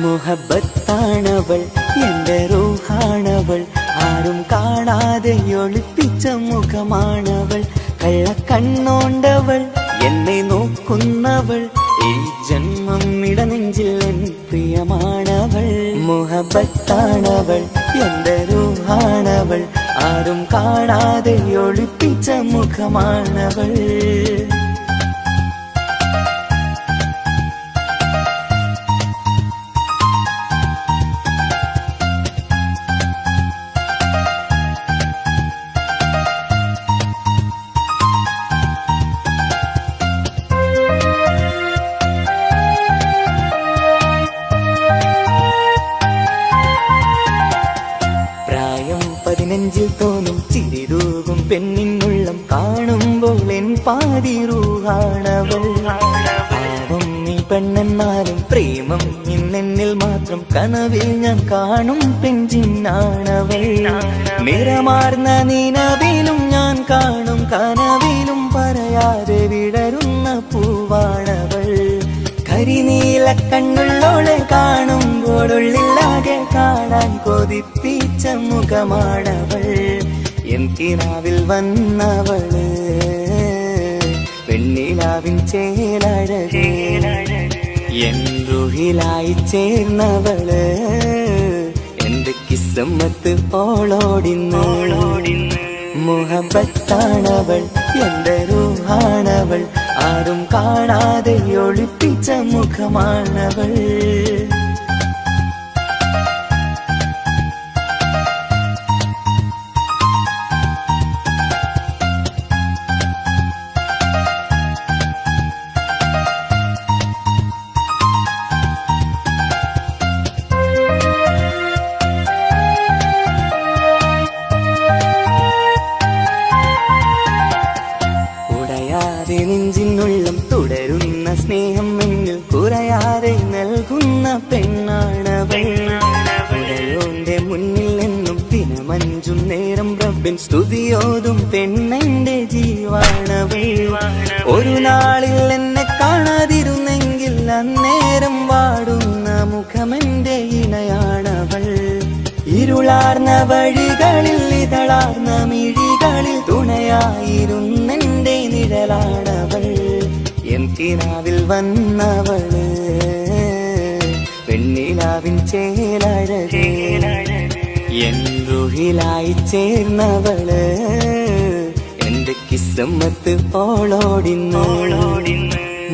മുഹബത്താണവൾ എൻ്റെ റൂഹാണവൾ. ആരും കാണാതെ ഒളിപ്പിച്ച മുഖമാണവൾ. കള്ളക്കണ്ണോണ്ടവൾ എന്നെ നോക്കുന്നവൾ. ഈ ജന്മം ഇടനെഞ്ചിൽ എൻ പ്രിയമാണവൾ. മുഹബത്താണവൾ എൻ്റെ റൂഹാണവൾ. ആരും കാണാതെ ഒളിപ്പിച്ച മുഖമാണവൾ. നെഞ്ചിൽ തോന്നും ചിരിതൂകും പെണ്ണിനുള്ളം കാണുമ്പോൾ എൻ പാതി റൂഹാണവൾ. പാവം നീ പെണ്ണെന്നാലും പ്രേമം ഇന്നെന്നിൽ മാത്രം. കനവിൽ ഞാൻ കാണും പെഞ്ചിന്നാണവൾ. നിറമാർന്ന നിലവിലും ഞാൻ കാണും കനവിലും പറയാതെ വിടരുന്ന പൂവാണവൾ. കരിനീല കണ്ണുള്ളോളെ കാണുമ്പോഴുള്ളിലാകെ കാണാൻ കൊതിപ്പിച്ച മുഖമാണവൾ. എൻ കിനാവിൽ വന്നവള് വെണ്ണിലാവിൻ ചേലഴകേ. എൻ റുഹിലായി ചേർന്നവള് എന്റെ കിസ്മത്ത് ഓളോടിന്ന്. മുഹബത്താണവൾ എന്റെ റൂഹാണവൾ. ആരും കാണാതെ ഒളിപ്പിച്ച മുഖമാണവൾ. നെഞ്ചിനുള്ളം തുടരുന്ന സ്നേഹം എന്നിൽ കുറയാതെ പെണ്ണാണവൾ. ഉടയോന്റെ മുന്നിൽ നിന്നും ദിനമഞ്ചും നേരം റബ്ബിൻ സ്തുതിയോതും പെണ്ണെന്റെ ജീവാണവൾ. ഒരു നാളിൽ എന്നെ കാണാതിരുന്നെങ്കിൽ അന്നേരം വാടുന്ന മുഖമെന്റെ ഇണയാണവൾ. ഇരുളാർന്ന വഴികളിൽ ഇതളാർന്ന മിഴികളിൽ തുണയായിരുന്നെന്റെ നിഴലാണവൾ. എൻ കിനാവിൽ വന്നവള് വെണ്ണിലാവിൻ ചേലഴകേ, എൻ റുഹിലായി ചേർന്നവള് എന്റെ കിസ്മത്ത് ഓളോടിന്ന്.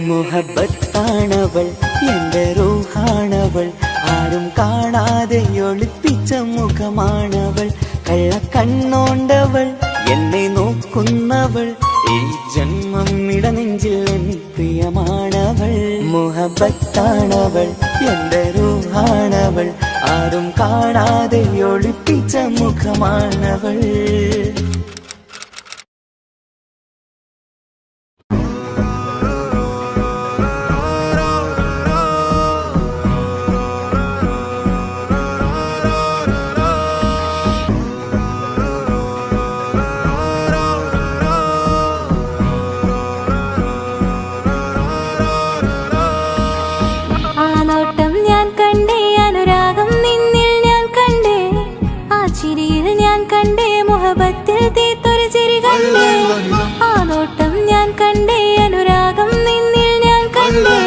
മുഹബത്താണവൾ എന്റെ റൂഹാണവൾ, ആരും കാണാതെ ഒളിപ്പിച്ച മുഖമാണവൾ. കള്ളക്കണ്ണോണ്ടവൾ എന്നെ നോക്കുന്നവൾ, ഈ ജന്മം ഇടനെഞ്ചിൽ എൻ പ്രിയമാണവൾ. മുഹബത്താണവൾ എന്റെ റൂഹാണവൾ, ആരും കാണാതെ ഒളിപ്പിച്ച മുഖമാണവൾ. മുഹബത്തിൽ തീർത്തൊരു ചിരി കണ്ടേ, ആ നോട്ടം ഞാൻ കണ്ടേ, അനുരാഗം നിന്നിൽ ഞാൻ കണ്ടേ,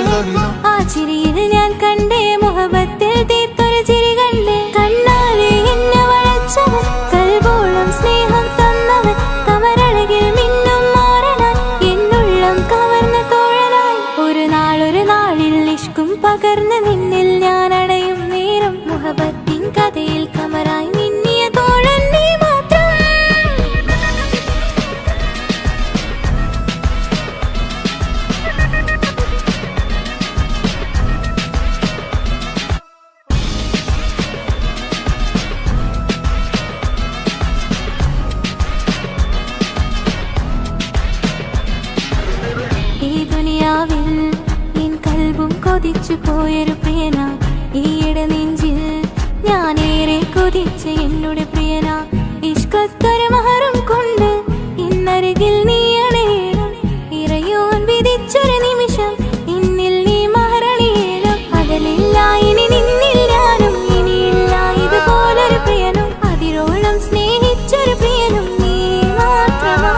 ആ ചിരിയിൽ ഞാൻ കണ്ടേ, മുഹബത്തിൽ തീർത്തൊരു ചിരി കണ്ടേ. കണ്ണാലെ എന്നെ വളച്ചവൻ, കൽബോളം സ്നേഹം തന്നവൻ, കമരഴകിൽ മിന്നും മാറനാൻ, എന്നുള്ളം കവർന്ന തോഴനായി. ഒരു നാളിൽ ഇഷ്കും പകർന്ന് നിന്നിൽ ഞാൻ അടയും നേരം, മുഹബത്തിൻ കഥയിൽ കമറായി മിന്നിയ തോഴൻ നീ മാത്രം. ഈ ദുനിയാവിൽ എൻ കൽബും കൊതിച്ചു പോയൊരു പ്രിയന, ഈയിടെ നെഞ്ചിൽ ഞാനേറെ കൊതിച്ച എന്നോട് പ്രിയന. ഇഷ്കത്തൊരു മഹറും കൊണ്ട് ഇന്നരികിൽ നീ അണയണം, ഇറയോൻ വിധിച്ചൊരു നിമിഷം ഇന്നിൽ നീ മഹറണിയേണം. അകലില്ല ഇനി നിന്നിൽ ഞാനും, ഇനിയില്ല ഇതുപോലൊരു പ്രിയനും, അതിരോളം സ്നേഹിച്ചൊരു പ്രിയനും നീ മാത്രമാ.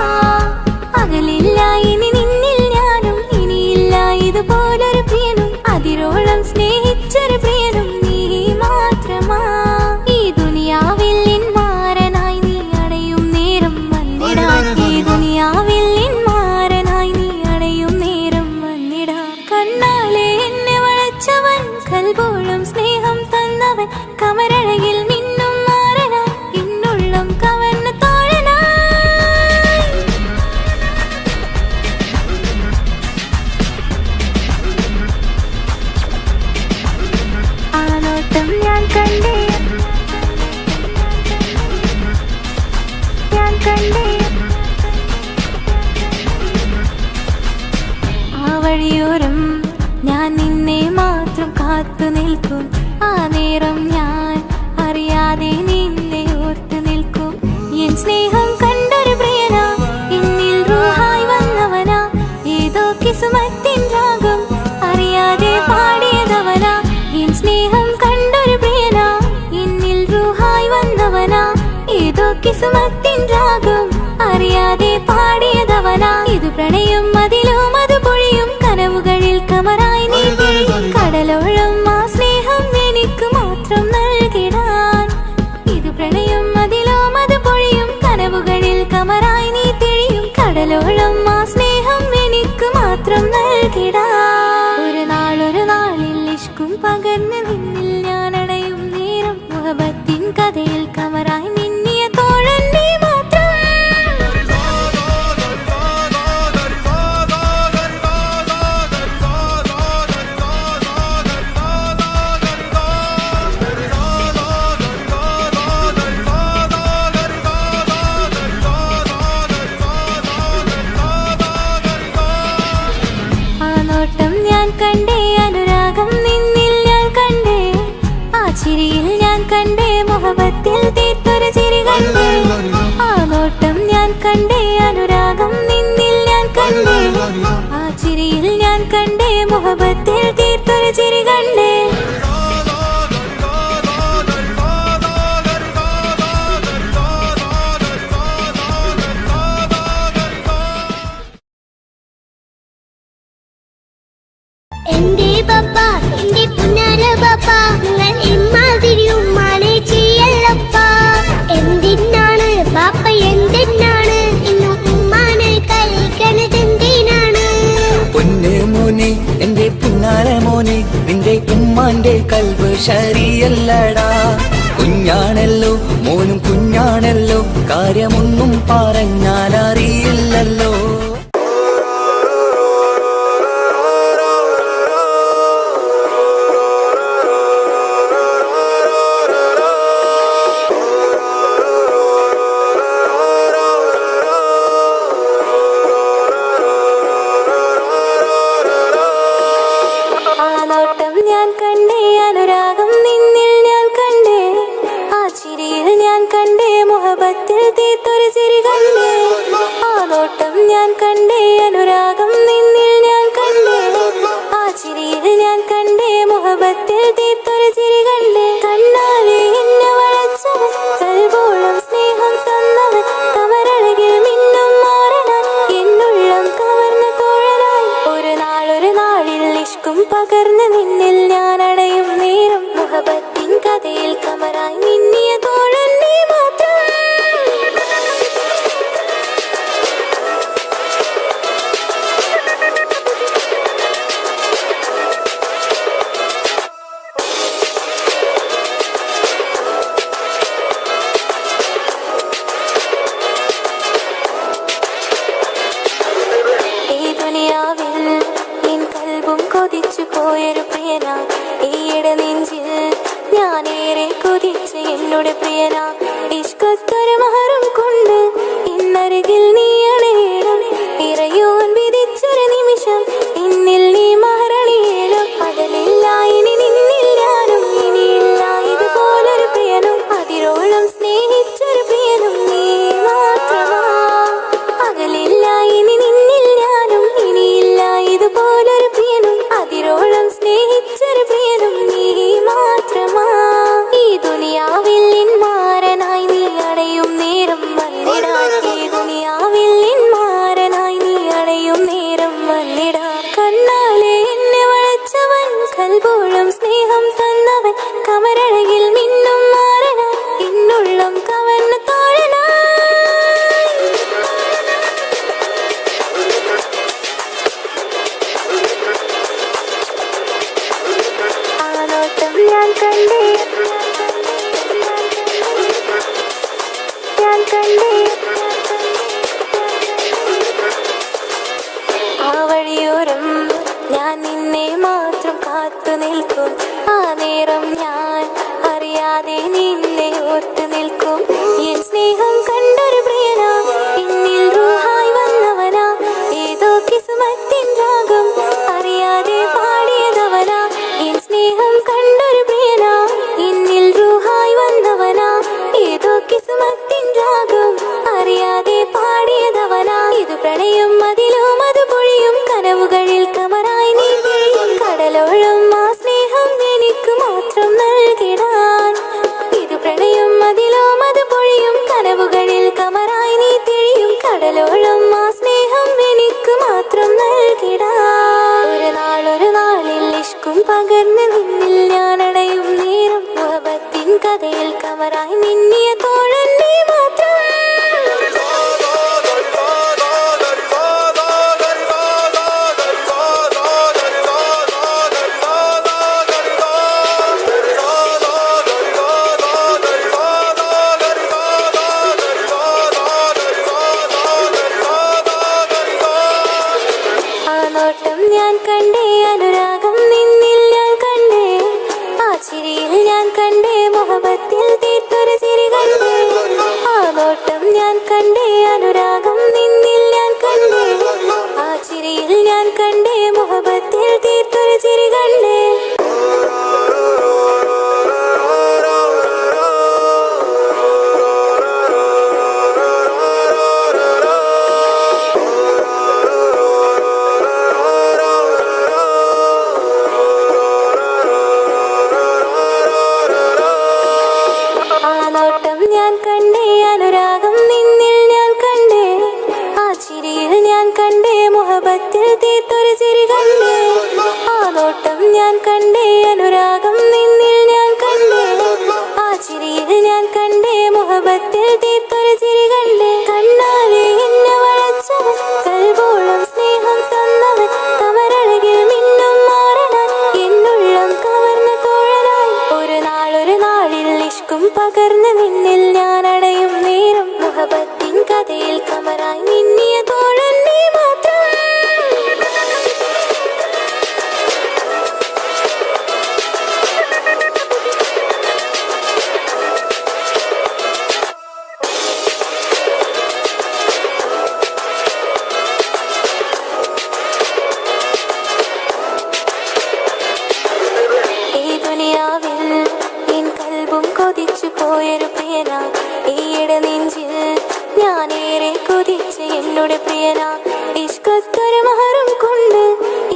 അകലില്ല ഇനി നിന്നിൽ ഞാനും, ഇനിയില്ല ഇതുപോലൊരു പ്രിയനും, അതിരോളം സ്നേഹിച്ചൊരു പ്രിയനും നീ മാത്രമാ. ഈ ദുനിയാവിൽ എൻ മാരനായി നീ അടയും നേരം വന്നിടാൻ, ഈ ദുനിയാവിൽ എൻ മാരനായി നീ അടയും നേരം വന്നിടാൻ. കണ്ണാലെ എന്നെ വളച്ചവൻ, കൽബോളം സ്നേഹം തന്നവൻ, കമരഴകിൽ മിന്നും മാറനായി, എന്നുള്ളം കവർന്ന തോഴനായി. ആ നോട്ടം ഞാൻ കണ്ടേ, ഞാൻ കണ്ടേ, ആ വഴിയോരം ഞാൻ നിന്നെ മാത്രം കാത്തു നിൽക്കും, ആ നേരം ഞാൻ അറിയാതെ നിന്നെ ഓർത്തു നിൽക്കും. എൻ സ്നേഹം കണ്ടൊരു പ്രിയന, എന്നിൽ റൂഹായി വന്നവനാ, ഏതോ കിസ്മത്തിൻ രാഗം അറിയാതെ പാടിയതവനാ. എൻ സ്നേഹം കണ്ടൊരു പ്രിയന, എന്നിൽ റൂഹായി വന്നവനാ, ഏതോ കിസ്മത്തിൻ രാഗം അറിയാതെ പാടിയതവനാ. ഇത് പ്രണയം അതിലും അത് പൊഴിയും, കനവുകളിൽ കമറായി നീ പൊഴിയും, കടലോളം ആ സ്നേഹം എനിക്ക് മാത്രം നൽകിടാൻ. ഇത് പ്രണയം അതിലും അത് പൊഴിയും, കനവുകൾ മുഹബത്തിൽ തീർത്തൊരു ചിരി കണ്ടേ ആ നോട്ടം ഞാൻ കണ്ടേ അനുരാഗം നിന്നിൽ ഞാൻ കണ്ടേ ആ ചിരിയിൽ ഞാൻ കണ്ടേ മുഹബത്തിൽ തീർത്തൊരു ചിരി കണ്ടേ എന്റെ പപ്പ എന്റെ പുന്നാര പപ്പ നിങ്ങൾ ഇമ്മാതിരി ഉമ്മാനെ ചെയ്യല്ലപ്പ എന്തിനാണ് പാപ്പ എന്തിനാണ് ഇന്നും ഉമ്മാനെ കളിക്കണത് എന്തിനാണ് പൊന്നെ മോനെ എന്റെ പുന്നാര മോനെ നിന്റെ ഉമ്മാന്റെ കൽബ് ശരിയല്ലടാ കുഞ്ഞാണല്ലോ മോനും കുഞ്ഞാണല്ലോ കാര്യമൊന്നും പറഞ്ഞാൽ അറിയില്ലല്ലോ ഞാൻ കണ്ടേ അനുരാഗം നിന്നിൽ ഞാൻ കണ്ടേ ആ ചിരിയിൽ ഞാൻ കണ്ടേ മുഹബത്തിൽ തീർത്തൊരു ചിരി കണ്ടേ ആ നോട്ടം ഞാൻ കണ്ടേ അനുരാഗം നിന്നിൽ ഞാൻ കണ്ടേ ആ ചിരിയിൽ ഞാൻ കണ്ടേ മുഹബത്തിൽ തീർത്തൊരു ചിരി കണ്ടേ കണ്ണാലെ എന്നെ വളച്ചവൻ കൽബോളം സ്നേഹം തന്നവൻ കമരഴകിൽ മിന്നും മാറനാൻ എന്നുള്ളം കവർന്ന തോഴനായി ഒരു നാളിൽ ഇഷ്കും പകർന്ന് നിന്നിൽ ഞാൻ അടയും നേരം മുഹബത്തിൻ കഥയിൽ കമറായി മിന്നിയ തോഴൻ നീ മാത്രം ഈ ദുനിയാവിൽ എൻ കൽബും കൊതിച്ചു പോയൊരു പ്രിയന ഈയിടെ നെഞ്ചിൽ ഞാനേറെ കൊതിച്ച് എന്നോട് പ്രിയന ഇഷ്കത്തൊരു മഹറും കൊണ്ട് ഇന്നരികിൽ നീ അണയണം ഇറയോൻ വിധിച്ചൊരു നിമിഷം ഇന്നിൽ നീ മഹറണിയേലും അതിലില്ല ഇനി നിന്നിൽ ഞാനും ഇനിയില്ല ഇതുപോലൊരു പ്രിയനും അതിരോളം സ്നേഹിച്ചൊരു പ്രിയനും നീ മാത്രമാ അകലില്ല ഇനി നിന്നിൽ ഞാനും ഇനിയില്ല ഇതുപോലൊരു പ്രിയനും അതിരോളം സ്നേഹിച്ചൊരു പ്രിയനും നീ മാത്രമാ ഈ ദുനിയാവിൽ മാരനായി നീ അടയും നേരം വന്നിടാൻ ഈ ദുനിയാവിൽ മാരനായി നീ അടയും നേരം വന്നിടാൻ കണ്ണാലെ എന്നെ വളച്ചവൻ കൽബോളം സ്നേഹം തന്നവൻ കമരഴകിൽ മിന്നും മാറനാൻ എന്നുള്ളം കവർന്ന തോഴനായി ആ നോട്ടം ഞാൻ കണ്ടേ ഞാൻ കണ്ടേ ആ വഴിയോരം ഞാൻ നിന്നെ മാത്രം കാത്തു നിൽക്കും ആ നേരം ഞാൻ അറിയാതെ നിന്നെ ഓർത്തു നിൽക്കും എൻ സ്നേഹം കണ്ടൊരു പ്രിയന എന്നിൽ റൂഹായി വന്നവനാ ഏതോ കിസ്മത്തിൻ രാഗം അറിയാതെ പാടിയതവനാ എൻ സ്നേഹം കണ്ടൊരു പ്രിയന എന്നിൽ റൂഹായി വന്നവനാ ഏതോ കിസ്മത്തിൻ രാഗം അറിയാതെ പാടിയതവനാ ഇത് പ്രണയം അതിലും അത് പൊഴിയും കനവുകളിൽ കമറായി നീ പൊഴിയും കടലോളം ആ സ്നേഹം എനിക്ക് മാത്രം നൽകിടാൻ ഇത് പ്രണയം അതിലും അത് പൊഴിയും കനവുകളിൽ കമറായി നീ തെളിയും കടലോളം ആ സ്നേഹം എനിക്ക് മാത്രം നൽകിടാൻ ഒരു നാളിൽ ഇഷ്കും പകർന്ന് നിന്നിൽ ഞാൻ അടയും നേരം മുഹബത്തിൻ കഥയിൽ കമറായി മിന്നിയ തോഴൻ നീ മാത്രം ആ നോട്ടം ഞാൻ കണ്ടേ അനുരാഗം നിന്നിൽ ഞാൻ കണ്ടേ ആ ചിരിയിൽ ഞാൻ കണ്ടേ മുഹബത്തിൽ തീർത്തൊരു ചിരി കണ്ടേ ആ നോട്ടം ഞാൻ കണ്ടേ അനുരാഗം നിന്നിൽ ഞാൻ കണ്ടേ ആ ചിരിയിൽ ഞാൻ കണ്ടേ മുഹബത്തിൽ തീർത്തൊരു ചിരി കണ്ടേ നോട്ടം ഞാൻ കണ്ടേ അനുരാഗം നിന്നിൽ ഞാൻ കണ്ടേ ആ ചിരിയിൽ ഞാൻ കണ്ടേ മുഹബത്തിൽ തീർത്തൊരു ചിരി കണ്ടേ കണ്ണാലെ എന്നെ വളച്ചവൻ കൽബോളം സ്നേഹം തന്നവൻ കമരഴകിൽ മിന്നും മാറനാൻ എന്നുള്ളം കവർന്ന തോഴനായി ഒരു നാളിൽ ഇഷ്കും പകർന്ന് നിന്നിൽ ഞാൻ അടയും നേരം മുഹബത്തിൻ കഥയിൽ കമറായി മിന്നിയ തോഴൻ നീ മാത്രം കൊതിച്ചു പോയൊരു പ്രിയന ഈയിടെ നെഞ്ചിൽ ഞാനേറെ കൊതിച്ച് എന്നോട് പ്രിയന ഇഷ്കത്തൊരു മഹറും കൊണ്ട്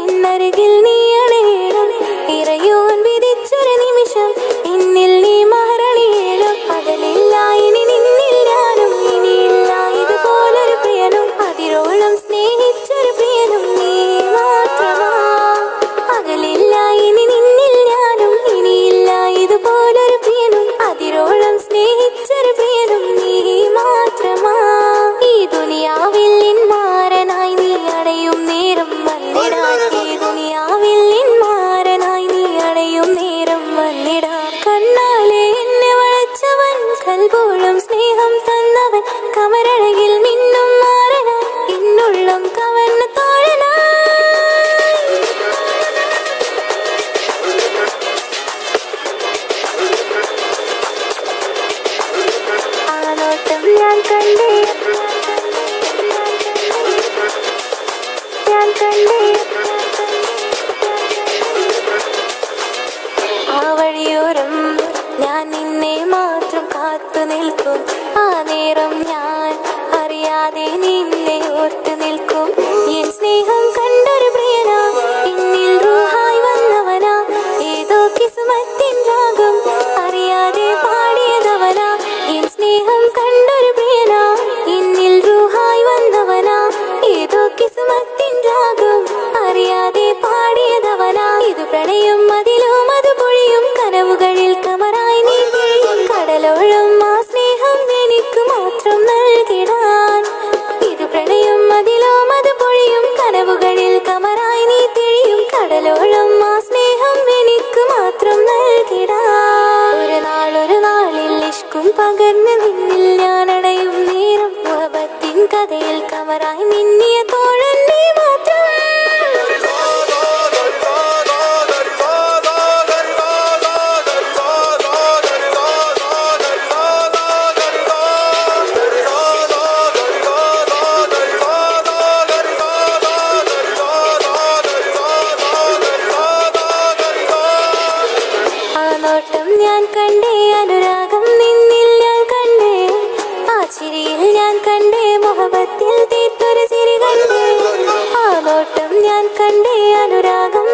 ഇന്നരികിൽ നീ അണയണം ഇറയോൻ വിധിച്ചൊരു നിമിഷം എന്നിൽ നീ മഹറണിയേണം പകലില്ല ഇനി നിന്നിൽ ഞാനും ഇനിയില്ല ഇതുപോലൊരു പ്രിയനും അതിരോളം സ്നേഹിച്ചൊരു പ്രിയനും നീ മാത്രമാ പകലില്ല ഇനി നിന്നിൽ ഞാനും ഇനിയില്ല ഇതുപോലൊരു പ്രിയനും അതിരോളം സ്നേഹിച്ചൊരു പ്രിയനും നീ മാത്രമാ ഈ ദുനിയാവിൽ മാരനായി നീ അടയും നേരം വന്നിടാൻ ഈ ദുനിയാവിൽ മാരനായി നീ അടയും നേരം വന്നിടാൻ കണ്ണാലെ എന്നെ വളച്ചവൻ കൽബോളം സ്നേഹം തന്നവൻ കമരഴകിൽ മിന്നും മാറനായി എന്നുള്ളം കവർന്ന തോഴനായി ഞാൻ കണ്ടേ ആ വഴിയോരം ഞാൻ നിന്നെ മാത്രം കാത്തു നിൽക്കും ആ നേരം ഞാൻ അറിയാതെ നിന്നെ ഓർത്തു നിൽക്കും എൻ സ്നേഹം കണ്ടൊരു പ്രിയനാ എന്നിൽ റൂഹായി വന്നവനാ ഏതോ കിസ്മത്തിൻ രാഗം അറിയാതെ പാടിയതവനാ എൻ സ്നേഹം കണ്ടൊരു പ്രിയനാ എന്നിൽ റൂഹായി വന്നവനാ ഏതോ കിസ്മത്തിൻ രാഗം അറിയാതെ പാടിയതവനാ ഇത് പ്രണയം അതിലും അത് പൊഴിയും കനവുകളിൽ കമറായി നീ പൊഴിയും കടലോളം ആ സ്നേഹം എനിക്ക് മാത്രം നൽകിടാൻ ഇത് പ്രണയം അതിലും അത് പൊഴിയും കനവുകളിൽ കമറായി നീ തിഴിയും കടലോളം ആ സ്നേഹം എനിക്ക് മാത്രം നൽകിടാൻ ഒരു നാളിൽ ഇഷ്കും പകർന്ന് നിന്നിൽ ഞാൻ അടയും നേരം മുഹബത്തിൻ കഥയിൽ കമറായി മിന്നിയ തോഴൻ നീ മാത്രം നോട്ടം ഞാൻ കണ്ടേ അനുരാഗം നിന്നിൽ ഞാൻ കണ്ടേ ആ ചിരിയിൽ ഞാൻ കണ്ടേ മുഹബത്തിൽ തീർത്തൊരു ചിരി കണ്ടേ ആ നോട്ടം ഞാൻ കണ്ടേ അനുരാഗം